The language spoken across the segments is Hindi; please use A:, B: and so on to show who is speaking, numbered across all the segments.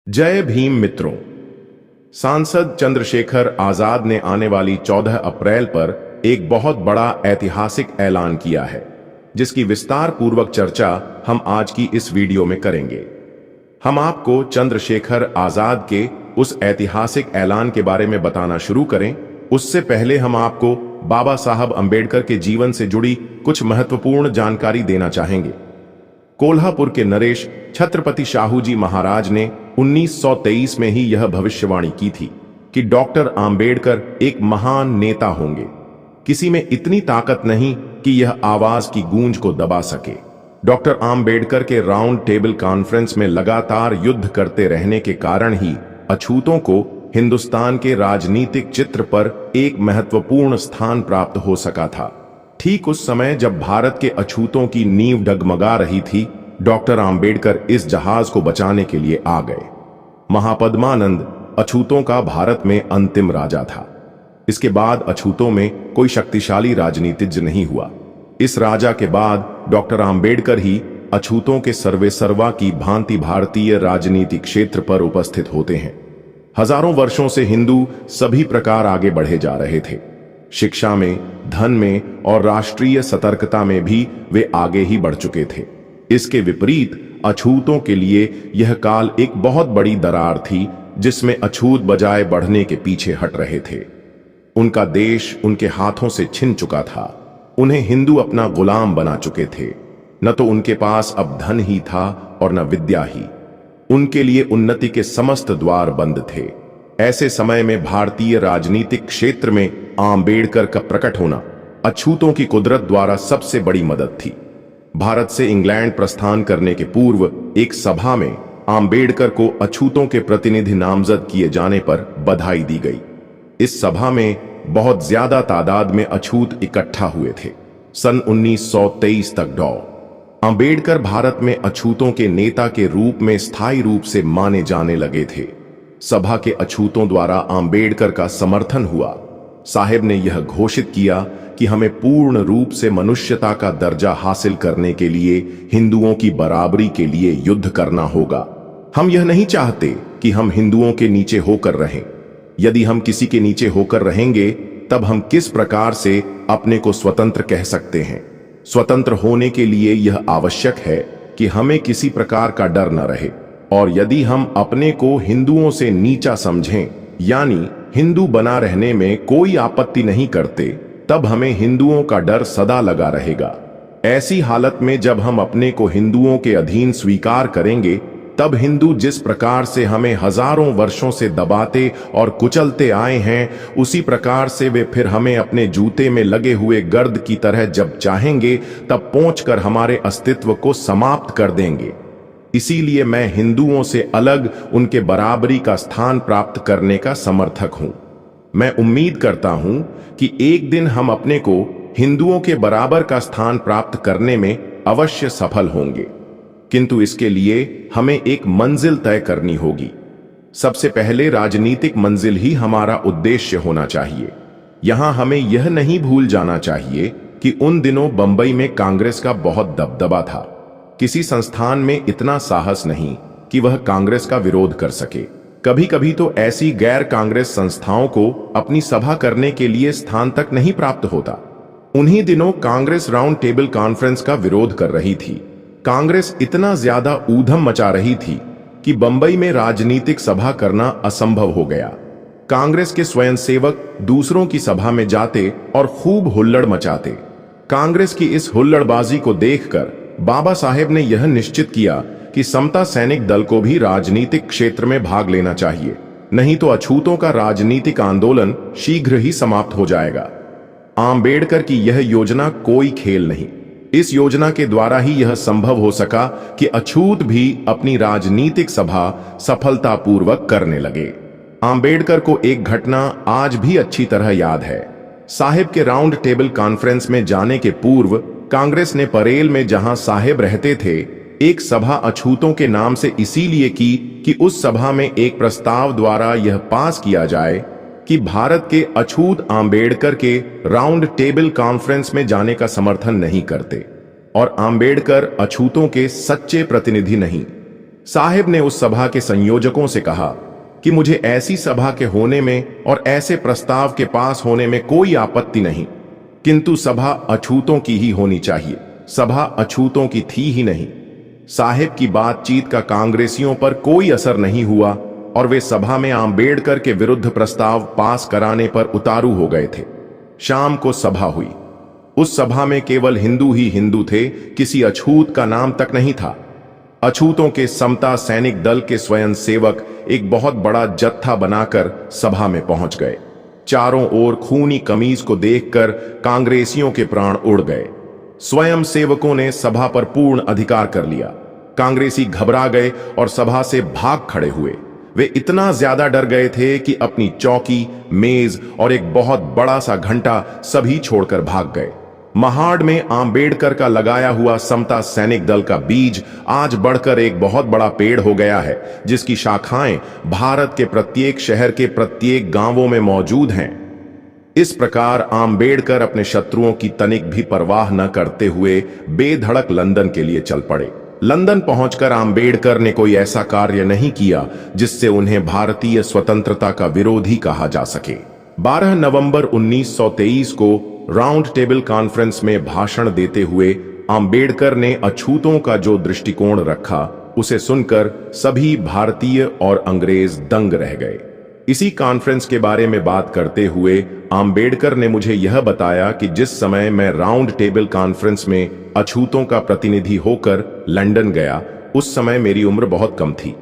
A: जय भीम मित्रों। सांसद चंद्रशेखर आजाद ने आने वाली 14 अप्रैल पर एक बहुत बड़ा ऐतिहासिक ऐलान किया है, जिसकी विस्तार पूर्वक चर्चा हम आज की इस वीडियो में करेंगे। हम आपको चंद्रशेखर आजाद के उस ऐतिहासिक ऐलान के बारे में बताना शुरू करें, उससे पहले हम आपको बाबा साहब अंबेडकर के जीवन से जुड़ी कुछ महत्वपूर्ण जानकारी देना चाहेंगे। कोल्हापुर के नरेश छत्रपति शाहू जी महाराज ने 1923 में ही यह भविष्यवाणी की थी कि डॉक्टर आंबेडकर एक महान नेता होंगे। किसी में इतनी ताकत नहीं कि यह आवाज की गूंज को दबा सके। डॉक्टर आंबेडकर के राउंड टेबल कॉन्फ्रेंस में लगातार युद्ध करते रहने के कारण ही अछूतों को हिंदुस्तान के राजनीतिक चित्र पर एक महत्वपूर्ण स्थान प्राप्त हो सका था। ठीक उस समय जब भारत के अछूतों की नींव डगमगा रही थी, डॉक्टर आंबेडकर इस जहाज को बचाने के लिए आ गए। महापद्मानंद अछूतों का भारत में अंतिम राजा था। इसके बाद अछूतों में कोई शक्तिशाली राजनीतिज्ञ नहीं हुआ। इस राजा के बाद डॉक्टर आंबेडकर ही अछूतों के सर्वेसर्वा की भांति भारतीय राजनीतिक क्षेत्र पर उपस्थित होते हैं। हजारों वर्षों से हिंदू सभी प्रकार आगे बढ़े जा रहे थे। शिक्षा में, धन में और राष्ट्रीय सतर्कता में भी वे आगे ही बढ़ चुके थे। इसके विपरीत अछूतों के लिए यह काल एक बहुत बड़ी दरार थी, जिसमें अछूत बजाय बढ़ने के पीछे हट रहे थे। उनका देश उनके हाथों से छिन चुका था। उन्हें हिंदू अपना गुलाम बना चुके थे। न तो उनके पास अब धन ही था और न विद्या ही। उनके लिए उन्नति के समस्त द्वार बंद थे। ऐसे समय में भारतीय राजनीतिक क्षेत्र में आंबेडकर का प्रकट होना अछूतों की कुदरत द्वारा सबसे बड़ी मदद थी। भारत से इंग्लैंड प्रस्थान करने के पूर्व एक सभा में आंबेडकर को अछूतों के प्रतिनिधि नामजद किए जाने पर बधाई दी गई। इस सभा में बहुत ज्यादा तादाद में अछूत इकट्ठा हुए थे। सन 1923 तक डॉ. आंबेडकर भारत में अछूतों के नेता के रूप में स्थायी रूप से माने जाने लगे थे। सभा के अछूतों द्वारा आंबेडकर का समर्थन हुआ। साहेब ने यह घोषित किया कि हमें पूर्ण रूप से मनुष्यता का दर्जा हासिल करने के लिए हिंदुओं की बराबरी के लिए युद्ध करना होगा। हम यह नहीं चाहते कि हम हिंदुओं के नीचे होकर रहें। यदि हम किसी के नीचे होकर रहेंगे, तब हम किस प्रकार से अपने को स्वतंत्र कह सकते हैं? स्वतंत्र होने के लिए यह आवश्यक है कि हमें किसी प्रकार का डर न रहे। और यदि हम अपने को हिंदुओं से नीचा समझें, यानी हिंदू बना रहने में कोई आपत्ति नहीं करते, तब हमें हिंदुओं का डर सदा लगा रहेगा। ऐसी हालत में जब हम अपने को हिंदुओं के अधीन स्वीकार करेंगे, तब हिंदू जिस प्रकार से हमें हजारों वर्षों से दबाते और कुचलते आए हैं, उसी प्रकार से वे फिर हमें अपने जूते में लगे हुए गर्द की तरह जब चाहेंगे, तब पहुंचकर हमारे अस्तित्व को समाप्त कर देंगे। इसीलिए मैं हिंदुओं से अलग उनके बराबरी का स्थान प्राप्त करने का समर्थक हूं। मैं उम्मीद करता हूं कि एक दिन हम अपने को हिंदुओं के बराबर का स्थान प्राप्त करने में अवश्य सफल होंगे, किंतु इसके लिए हमें एक मंजिल तय करनी होगी। सबसे पहले राजनीतिक मंजिल ही हमारा उद्देश्य होना चाहिए। यहां हमें यह नहीं भूल जाना चाहिए कि उन दिनों बंबई में कांग्रेस का बहुत दबदबा था। किसी संस्थान में इतना साहस नहीं कि वह कांग्रेस का विरोध कर सके। कभी कभी तो ऐसी गैर कांग्रेस संस्थाओं को अपनी सभा करने के लिए स्थान तक नहीं प्राप्त होता। उन्हीं दिनों कांग्रेस राउंड टेबल कॉन्फ्रेंस का विरोध कर रही थी। कांग्रेस इतना ज्यादा ऊधम मचा रही थी कि बंबई में राजनीतिक सभा करना असंभव हो गया। कांग्रेस के स्वयंसेवक दूसरों की सभा में जाते और खूब हुल्लड़ मचाते। कांग्रेस की इस हुल्लड़बाजी को देखकर बाबा साहेब ने यह निश्चित किया कि समता सैनिक दल को भी राजनीतिक क्षेत्र में भाग लेना चाहिए, नहीं तो अछूतों का राजनीतिक आंदोलन शीघ्र ही समाप्त हो जाएगा। आंबेडकर की यह योजना कोई खेल नहीं। इस योजना के द्वारा ही यह संभव हो सका कि अछूत भी अपनी राजनीतिक सभा सफलतापूर्वक करने लगे। आंबेडकर को एक घटना आज भी अच्छी तरह याद है। साहेब के राउंड टेबल कॉन्फ्रेंस में जाने के पूर्व कांग्रेस ने परेल में, जहां साहेब रहते थे, एक सभा अछूतों के नाम से इसीलिए की कि उस सभा में एक प्रस्ताव द्वारा यह पास किया जाए कि भारत के अछूत आंबेडकर के राउंड टेबल कॉन्फ्रेंस में जाने का समर्थन नहीं करते और आंबेडकर अछूतों के सच्चे प्रतिनिधि नहीं। साहिब ने उस सभा के संयोजकों से कहा कि मुझे ऐसी सभा के होने में और ऐसे प्रस्ताव के पास होने में कोई आपत्ति नहीं, किंतु सभा अछूतों की ही होनी चाहिए। सभा अछूतों की थी ही नहीं। साहिब की बातचीत का कांग्रेसियों पर कोई असर नहीं हुआ और वे सभा में आंबेडकर के विरुद्ध प्रस्ताव पास कराने पर उतारू हो गए थे। शाम को सभा हुई। उस सभा में केवल हिंदू ही हिंदू थे, किसी अछूत का नाम तक नहीं था। अछूतों के समता सैनिक दल के स्वयंसेवक एक बहुत बड़ा जत्था बनाकर सभा में पहुंच गए। चारों ओर खूनी कमीज को देखकर कांग्रेसियों के प्राण उड़ गए। स्वयं सेवकों ने सभा पर पूर्ण अधिकार कर लिया। कांग्रेसी घबरा गए और सभा से भाग खड़े हुए। वे इतना ज्यादा डर गए थे कि अपनी चौकी, मेज और एक बहुत बड़ा सा घंटा सभी छोड़कर भाग गए। महाड़ में आंबेडकर का लगाया हुआ समता सैनिक दल का बीज आज बढ़कर एक बहुत बड़ा पेड़ हो गया है, जिसकी शाखाएं भारत के प्रत्येक शहर के प्रत्येक गांवों में मौजूद हैं। इस प्रकार आंबेडकर अपने शत्रुओं की तनिक भी परवाह न करते हुए बेधड़क लंदन के लिए चल पड़े। लंदन पहुंचकर आंबेडकर ने कोई ऐसा कार्य नहीं किया जिससे उन्हें भारतीय स्वतंत्रता का विरोधी कहा जा सके। 12 नवंबर 1923 को राउंड टेबल कॉन्फ्रेंस में भाषण देते हुए आंबेडकर ने अछूतों का जो दृष्टिकोण रखा, उसे सुनकर सभी भारतीय और अंग्रेज दंग रह गए। इसी कॉन्फ्रेंस के बारे में बात करते हुए आंबेडकर ने मुझे यह बताया कि जिस समय मैं राउंड टेबल कॉन्फ्रेंस में अछूतों का प्रतिनिधि होकर लंदन गया, उस समय मेरी उम्र बहुत कम थी।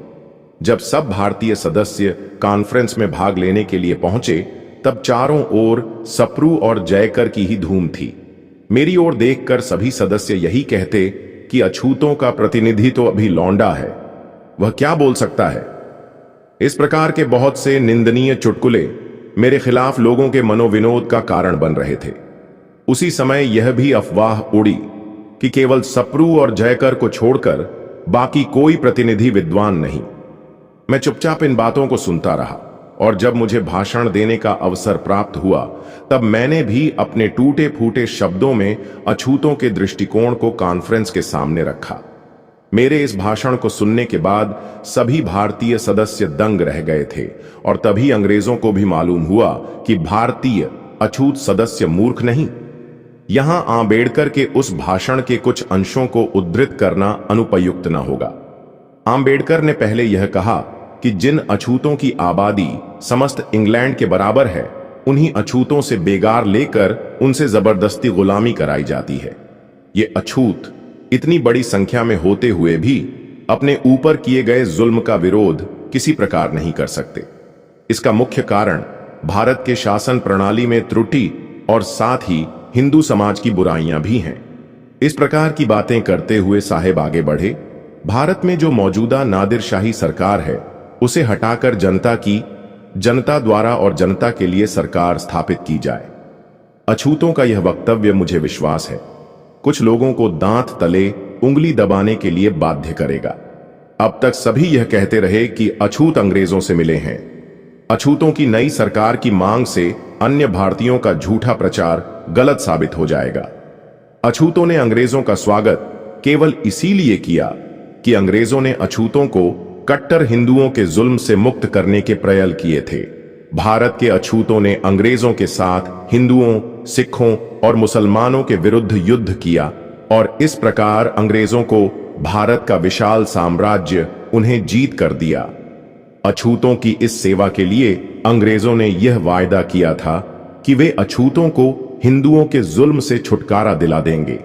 A: जब सब भारतीय सदस्य कॉन्फ्रेंस में भाग लेने के लिए पहुंचे, तब चारों ओर सप्रू और जयकर की ही धूम थी। मेरी ओर देखकर सभी सदस्य यही कहते कि अछूतों का प्रतिनिधि तो अभी लौंडा है, वह क्या बोल सकता है। इस प्रकार के बहुत से निंदनीय चुटकुले मेरे खिलाफ लोगों के मनोविनोद का कारण बन रहे थे। उसी समय यह भी अफवाह उड़ी कि केवल सप्रू और जयकर को छोड़कर बाकी कोई प्रतिनिधि विद्वान नहीं। मैं चुपचाप इन बातों को सुनता रहा और जब मुझे भाषण देने का अवसर प्राप्त हुआ, तब मैंने भी अपने टूटे फूटे शब्दों में अछूतों के दृष्टिकोण को कॉन्फ्रेंस के सामने रखा। मेरे इस भाषण को सुनने के बाद सभी भारतीय सदस्य दंग रह गए थे और तभी अंग्रेजों को भी मालूम हुआ कि भारतीय अछूत सदस्य मूर्ख नहीं। यहां आंबेडकर के उस भाषण के कुछ अंशों को उद्धृत करना अनुपयुक्त न होगा। आंबेडकर ने पहले यह कहा कि जिन अछूतों की आबादी समस्त इंग्लैंड के बराबर है, उन्हीं अछूतों से बेगार लेकर उनसे जबरदस्ती गुलामी कराई जाती है। ये अछूत इतनी बड़ी संख्या में होते हुए भी अपने ऊपर किए गए जुल्म का विरोध किसी प्रकार नहीं कर सकते। इसका मुख्य कारण भारत के शासन प्रणाली में त्रुटि और साथ ही हिंदू समाज की बुराइयां भी हैं। इस प्रकार की बातें करते हुए साहेब आगे बढ़े। भारत में जो मौजूदा नादिरशाही सरकार है, उसे हटाकर जनता द्वारा और जनता के लिए सरकार स्थापित की जाए। अछूतों का यह वक्तव्य मुझे विश्वास है कुछ लोगों को दांत तले उंगली दबाने के लिए बाध्य करेगा। अब तक सभी यह कहते रहे कि अछूत अंग्रेजों से मिले हैं। अछूतों की नई सरकार की मांग से अन्य भारतीयों का झूठा प्रचार गलत साबित हो जाएगा। अछूतों ने अंग्रेजों का स्वागत केवल इसीलिए किया कि अंग्रेजों ने अछूतों को कट्टर हिंदुओं के जुल्म से मुक्त करने के प्रयास किए थे। भारत के अछूतों ने अंग्रेजों के साथ हिंदुओं, सिखों और मुसलमानों के विरुद्ध युद्ध किया और इस प्रकार अंग्रेजों को भारत का विशाल साम्राज्य उन्हें जीत कर दिया। अछूतों की इस सेवा के लिए अंग्रेजों ने यह वायदा किया था कि वे अछूतों को हिंदुओं के जुल्म से छुटकारा दिला देंगे।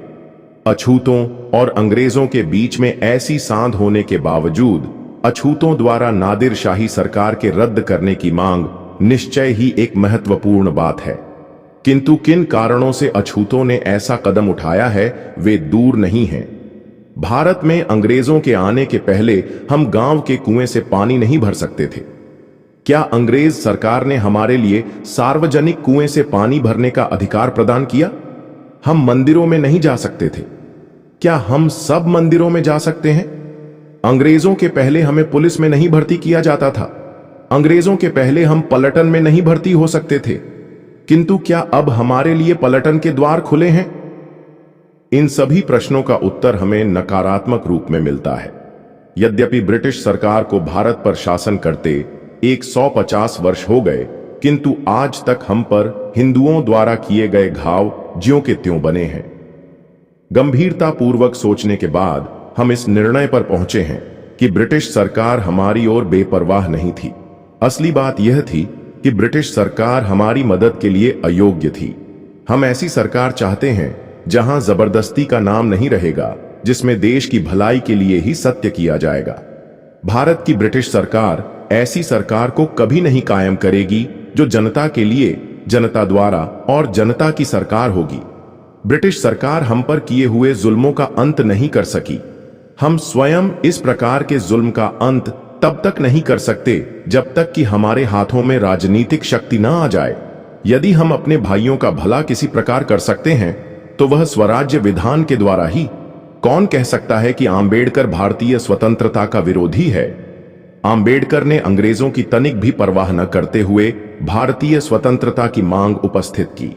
A: अछूतों और अंग्रेजों के बीच में ऐसी सांध होने के बावजूद अछूतों द्वारा नादिरशाही सरकार के रद्द करने की मांग निश्चय ही एक महत्वपूर्ण बात है। किंतु किन कारणों से अछूतों ने ऐसा कदम उठाया है, वे दूर नहीं हैं। भारत में अंग्रेजों के आने के पहले हम गांव के कुएं से पानी नहीं भर सकते थे। क्या अंग्रेज सरकार ने हमारे लिए सार्वजनिक कुएं से पानी भरने का अधिकार प्रदान किया? हम मंदिरों में नहीं जा सकते थे। क्या हम सब मंदिरों में जा सकते हैं? अंग्रेजों के पहले हमें पुलिस में नहीं भर्ती किया जाता था। अंग्रेजों के पहले हम पलटन में नहीं भर्ती हो सकते थे। किंतु क्या अब हमारे लिए पलटन के द्वार खुले हैं? इन सभी प्रश्नों का उत्तर हमें नकारात्मक रूप में मिलता है। यद्यपि ब्रिटिश सरकार को भारत पर शासन करते 150 वर्ष हो गए, किंतु आज तक हम पर हिंदुओं द्वारा किए गए घाव ज्यों के त्यों बने हैं। गंभीरता पूर्वक सोचने के बाद हम इस निर्णय पर पहुंचे हैं कि ब्रिटिश सरकार हमारी ओर बेपरवाह नहीं थी। असली बात यह थी कि ब्रिटिश सरकार हमारी मदद के लिए अयोग्य थी। हम ऐसी सरकार चाहते हैं जहां जबरदस्ती का नाम नहीं रहेगा, जिसमें देश की भलाई के लिए ही सत्य किया जाएगा। भारत की ब्रिटिश सरकार ऐसी सरकार को कभी नहीं कायम करेगी जो जनता के लिए, जनता द्वारा और जनता की सरकार होगी। ब्रिटिश सरकार हम पर किए हुए जुल्मों का अंत नहीं कर सकी। हम स्वयं इस प्रकार के जुल्म का अंत तब तक नहीं कर सकते जब तक कि हमारे हाथों में राजनीतिक शक्ति न आ जाए। यदि हम अपने भाइयों का भला किसी प्रकार कर सकते हैं तो वह स्वराज्य विधान के द्वारा ही। कौन कह सकता है कि आंबेडकर भारतीय स्वतंत्रता का विरोधी है? आंबेडकर ने अंग्रेजों की तनिक भी परवाह न करते हुए भारतीय स्वतंत्रता की मांग उपस्थित की।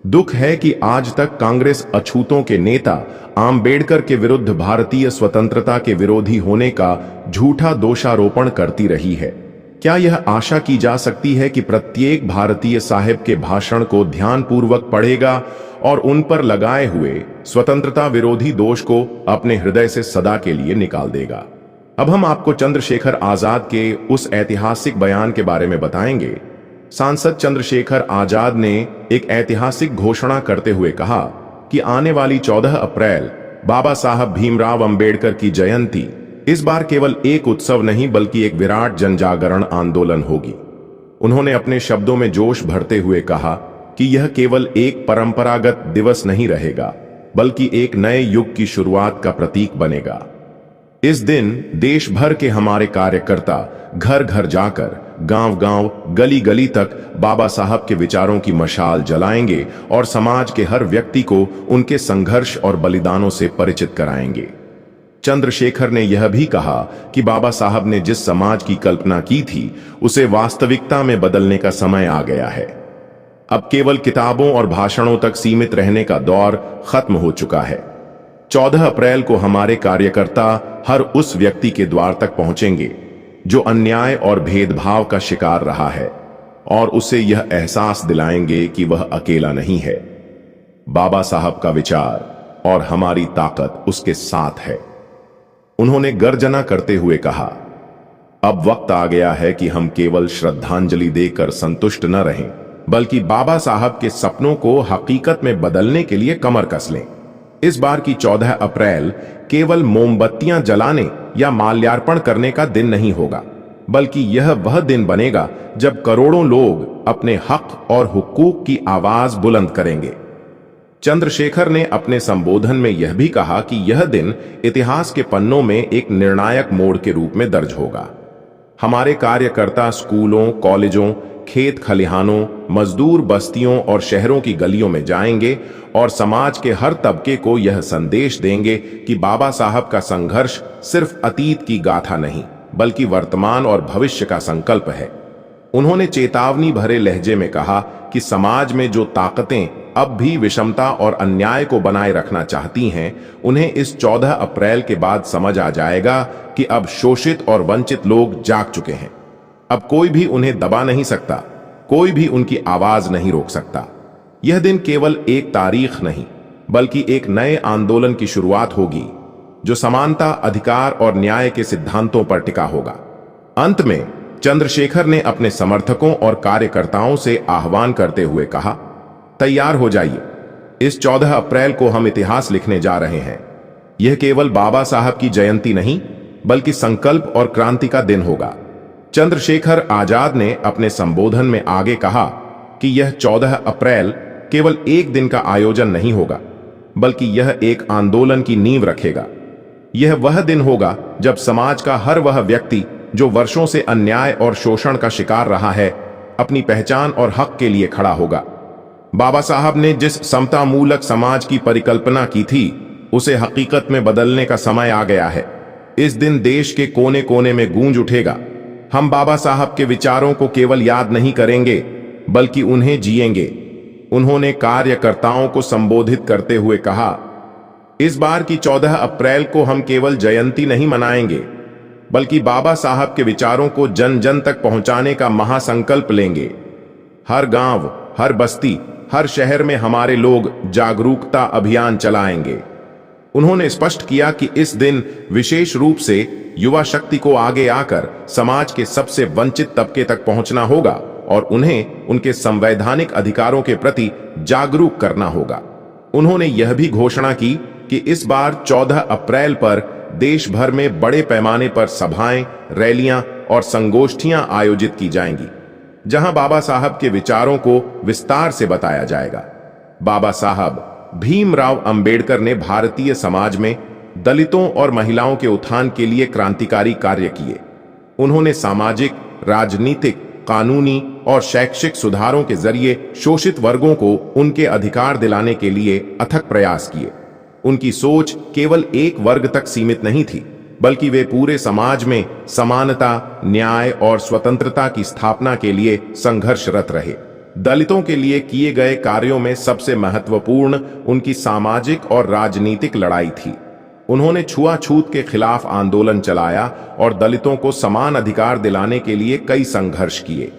A: दुख है कि आज तक कांग्रेस अछूतों के नेता आंबेडकर के विरुद्ध भारतीय स्वतंत्रता के विरोधी होने का झूठा दोषारोपण करती रही है। क्या यह आशा की जा सकती है कि प्रत्येक भारतीय साहिब के भाषण को ध्यानपूर्वक पढ़ेगा और उन पर लगाए हुए स्वतंत्रता विरोधी दोष को अपने हृदय से सदा के लिए निकाल देगा? अब हम आपको चंद्रशेखर आजाद के उस ऐतिहासिक बयान के बारे में बताएंगे। सांसद चंद्रशेखर आजाद ने एक ऐतिहासिक घोषणा करते हुए कहा कि आने वाली 14 अप्रैल बाबा साहब भीमराव अंबेडकर की जयंती इस बार केवल एक उत्सव नहीं बल्कि एक विराट जनजागरण आंदोलन होगी। उन्होंने अपने शब्दों में जोश भरते हुए कहा कि यह केवल एक परंपरागत दिवस नहीं रहेगा बल्कि एक नए युग की शुरुआत का प्रतीक बनेगा। इस दिन देश भर के हमारे कार्यकर्ता घर घर जाकर, गांव गांव, गली गली तक बाबा साहब के विचारों की मशाल जलाएंगे और समाज के हर व्यक्ति को उनके संघर्ष और बलिदानों से परिचित कराएंगे। चंद्रशेखर ने यह भी कहा कि बाबा साहब ने जिस समाज की कल्पना की थी उसे वास्तविकता में बदलने का समय आ गया है। अब केवल किताबों और भाषणों तक सीमित रहने का दौर खत्म हो चुका है। 14 अप्रैल को हमारे कार्यकर्ता हर उस व्यक्ति के द्वार तक पहुंचेंगे जो अन्याय और भेदभाव का शिकार रहा है और उसे यह एहसास दिलाएंगे कि वह अकेला नहीं है। बाबा साहब का विचार और हमारी ताकत उसके साथ है। उन्होंने गर्जना करते हुए कहा, अब वक्त आ गया है कि हम केवल श्रद्धांजलि देकर संतुष्ट न रहें बल्कि बाबा साहब के सपनों को हकीकत में बदलने के लिए कमर कस लें। इस बार की 14 अप्रैल केवल मोमबत्तियां जलाने या माल्यार्पण करने का दिन नहीं होगा बल्कि यह वह दिन बनेगा जब करोड़ों लोग अपने हक और हुकूक की आवाज बुलंद करेंगे। चंद्रशेखर ने अपने संबोधन में यह भी कहा कि यह दिन इतिहास के पन्नों में एक निर्णायक मोड़ के रूप में दर्ज होगा। हमारे कार्यकर्ता स्कूलों, कॉलेजों, खेत खलिहानों, मजदूर बस्तियों और शहरों की गलियों में जाएंगे और समाज के हर तबके को यह संदेश देंगे कि बाबा साहब का संघर्ष सिर्फ अतीत की गाथा नहीं बल्कि वर्तमान और भविष्य का संकल्प है। उन्होंने चेतावनी भरे लहजे में कहा कि समाज में जो ताकतें अब भी विषमता और अन्याय को बनाए रखना चाहती हैं, उन्हें इस 14 अप्रैल के बाद समझ आ जाएगा कि अब शोषित और वंचित लोग जाग चुके हैं। अब कोई भी उन्हें दबा नहीं सकता, कोई भी उनकी आवाज नहीं रोक सकता। यह दिन केवल एक तारीख नहीं बल्कि एक नए आंदोलन की शुरुआत होगी जो समानता, अधिकार और न्याय के सिद्धांतों पर टिका होगा। अंत में चंद्रशेखर ने अपने समर्थकों और कार्यकर्ताओं से आह्वान करते हुए कहा, तैयार हो जाइए, इस 14 अप्रैल को हम इतिहास लिखने जा रहे हैं। यह केवल बाबा साहब की जयंती नहीं बल्कि संकल्प और क्रांति का दिन होगा। चंद्रशेखर आजाद ने अपने संबोधन में आगे कहा कि यह 14 अप्रैल केवल एक दिन का आयोजन नहीं होगा बल्कि यह एक आंदोलन की नींव रखेगा। यह वह दिन होगा जब समाज का हर वह व्यक्ति जो वर्षों से अन्याय और शोषण का शिकार रहा है, अपनी पहचान और हक के लिए खड़ा होगा। बाबा साहब ने जिस समता मूलक समाज की परिकल्पना की थी उसे हकीकत में बदलने का समय आ गया है। इस दिन देश के कोने कोने में गूंज उठेगा। हम बाबा साहब के विचारों को केवल याद नहीं करेंगे बल्कि उन्हें जिएंगे। उन्होंने कार्यकर्ताओं को संबोधित करते हुए कहा, इस बार की 14 अप्रैल को हम केवल जयंती नहीं मनाएंगे बल्कि बाबा साहब के विचारों को जन जन तक पहुंचाने का महासंकल्प लेंगे। हर गांव, हर बस्ती, हर शहर में हमारे लोग जागरूकता अभियान चलाएंगे। उन्होंने स्पष्ट किया कि इस दिन विशेष रूप से युवा शक्ति को आगे आकर समाज के सबसे वंचित तबके तक पहुंचना होगा और उन्हें उनके संवैधानिक अधिकारों के प्रति जागरूक करना होगा। उन्होंने यह भी घोषणा की कि इस बार 14 अप्रैल पर देश भर में बड़े पैमाने पर सभाएं, रैलियां और संगोष्ठियां आयोजित की जाएंगी, जहां बाबा साहब के विचारों को विस्तार से बताया जाएगा। बाबा साहब भीमराव अंबेडकर ने भारतीय समाज में दलितों और महिलाओं के उत्थान के लिए क्रांतिकारी कार्य किए। उन्होंने सामाजिक, राजनीतिक, कानूनी और शैक्षिक सुधारों के जरिए शोषित वर्गों को उनके अधिकार दिलाने के लिए अथक प्रयास किए। उनकी सोच केवल एक वर्ग तक सीमित नहीं थी, बल्कि वे पूरे समाज में समानता, न्याय और स्वतंत्रता की स्थापना के लिए संघर्षरत रहे। दलितों के लिए किए गए कार्यों में सबसे महत्वपूर्ण उनकी सामाजिक और राजनीतिक लड़ाई थी। उन्होंने छुआछूत के खिलाफ आंदोलन चलाया और दलितों को समान अधिकार दिलाने के लिए कई संघर्ष किए।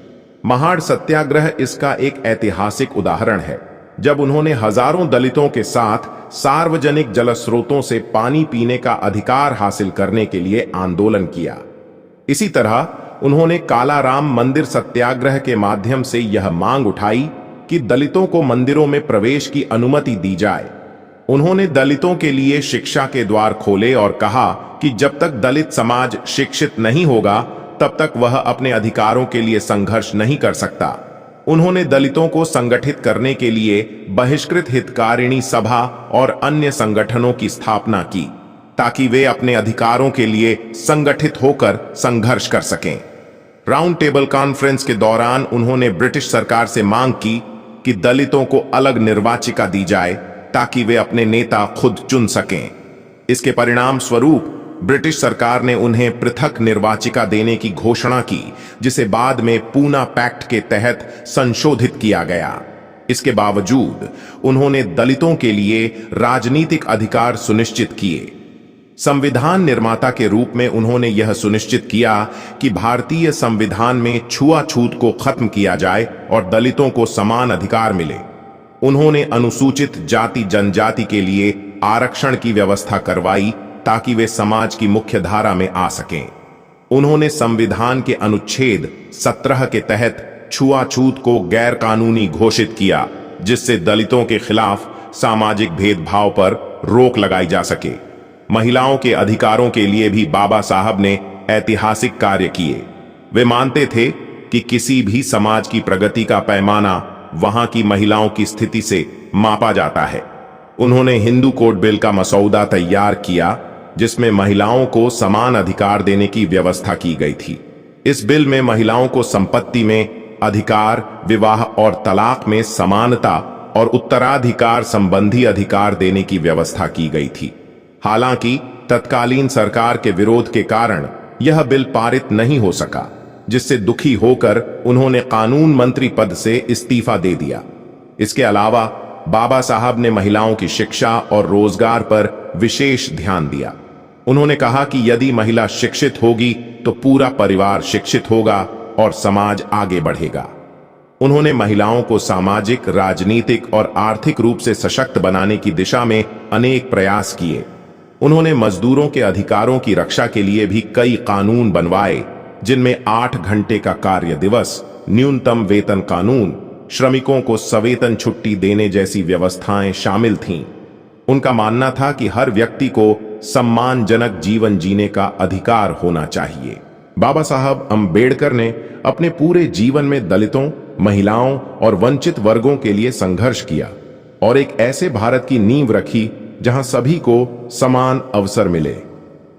A: महाड़ सत्याग्रह इसका एक ऐतिहासिक उदाहरण है, जब उन्होंने हजारों दलितों के साथ सार्वजनिक जल स्रोतों से पानी पीने का अधिकार हासिल करने के लिए आंदोलन किया। इसी तरह उन्होंने कालाराम मंदिर सत्याग्रह के माध्यम से यह मांग उठाई कि दलितों को मंदिरों में प्रवेश की अनुमति दी जाए। उन्होंने दलितों के लिए शिक्षा के द्वार खोले और कहा कि जब तक दलित समाज शिक्षित नहीं होगा, तब तक वह अपने अधिकारों के लिए संघर्ष नहीं कर सकता। उन्होंने दलितों को संगठित करने के लिए बहिष्कृत हितकारिणी सभा और अन्य संगठनों की स्थापना की, ताकि वे अपने अधिकारों के लिए संगठित होकर संघर्ष कर सकें। राउंड टेबल कॉन्फ्रेंस के दौरान उन्होंने ब्रिटिश सरकार से मांग की कि दलितों को अलग निर्वाचिका दी जाए, ताकि वे अपने नेता खुद चुन सकें। इसके परिणाम स्वरूप ब्रिटिश सरकार ने उन्हें पृथक निर्वाचिका देने की घोषणा की, जिसे बाद में पूना पैक्ट के तहत संशोधित किया गया। इसके बावजूद उन्होंने दलितों के लिए राजनीतिक अधिकार सुनिश्चित किए। संविधान निर्माता के रूप में उन्होंने यह सुनिश्चित किया कि भारतीय संविधान में छुआछूत को खत्म किया जाए और दलितों को समान अधिकार मिले। उन्होंने अनुसूचित जाति जनजाति के लिए आरक्षण की व्यवस्था करवाई, ताकि वे समाज की मुख्य धारा में आ सकें। उन्होंने संविधान के अनुच्छेद 17 के तहत छुआछूत को गैर कानूनी घोषित किया, जिससे दलितों के खिलाफ सामाजिक भेदभाव पर रोक लगाई जा सके। महिलाओं के अधिकारों के लिए भी बाबा साहब ने ऐतिहासिक कार्य किए। वे मानते थे कि किसी भी समाज की प्रगति का पैमाना वहां की महिलाओं की स्थिति से मापा जाता है। उन्होंने हिंदू कोड बिल का मसौदा तैयार किया, जिसमें महिलाओं को समान अधिकार देने की व्यवस्था की गई थी। इस बिल में महिलाओं को संपत्ति में अधिकार, विवाह और तलाक में समानता और उत्तराधिकार संबंधी अधिकार देने की व्यवस्था की गई थी। हालांकि तत्कालीन सरकार के विरोध के कारण यह बिल पारित नहीं हो सका, जिससे दुखी होकर उन्होंने कानून मंत्री पद से इस्तीफा दे दिया। इसके अलावा बाबा साहब ने महिलाओं की शिक्षा और रोजगार पर विशेष ध्यान दिया। उन्होंने कहा कि यदि महिला शिक्षित होगी तो पूरा परिवार शिक्षित होगा और समाज आगे बढ़ेगा। उन्होंने महिलाओं को सामाजिक, राजनीतिक और आर्थिक रूप से सशक्त बनाने की दिशा में अनेक प्रयास किए। उन्होंने मजदूरों के अधिकारों की रक्षा के लिए भी कई कानून बनवाए, जिनमें 8 घंटे का कार्य दिवस, न्यूनतम वेतन कानून, श्रमिकों को सवेतन छुट्टी देने जैसी व्यवस्थाएं शामिल थीं। उनका मानना था कि हर व्यक्ति को सम्मानजनक जीवन जीने का अधिकार होना चाहिए। बाबा साहब अंबेडकर ने अपने पूरे जीवन में दलितों, महिलाओं और वंचित वर्गों के लिए संघर्ष किया और एक ऐसे भारत की नींव रखी जहां सभी को समान अवसर मिले।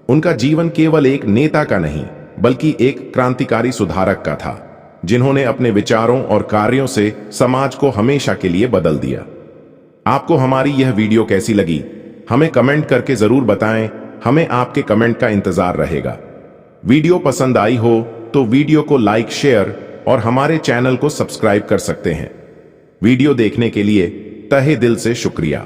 A: उनका जीवन केवल एक नेता का नहीं, बल्कि एक क्रांतिकारी सुधारक का था, जिन्होंने अपने विचारों और कार्यों से समाज को हमेशा के लिए बदल दिया। आपको हमारी यह वीडियो कैसी लगी, हमें कमेंट करके जरूर बताएं। हमें आपके कमेंट का इंतजार रहेगा। वीडियो पसंद आई हो तो वीडियो को लाइक, शेयर और हमारे चैनल को सब्सक्राइब कर सकते हैं। वीडियो देखने के लिए तहे दिल से शुक्रिया।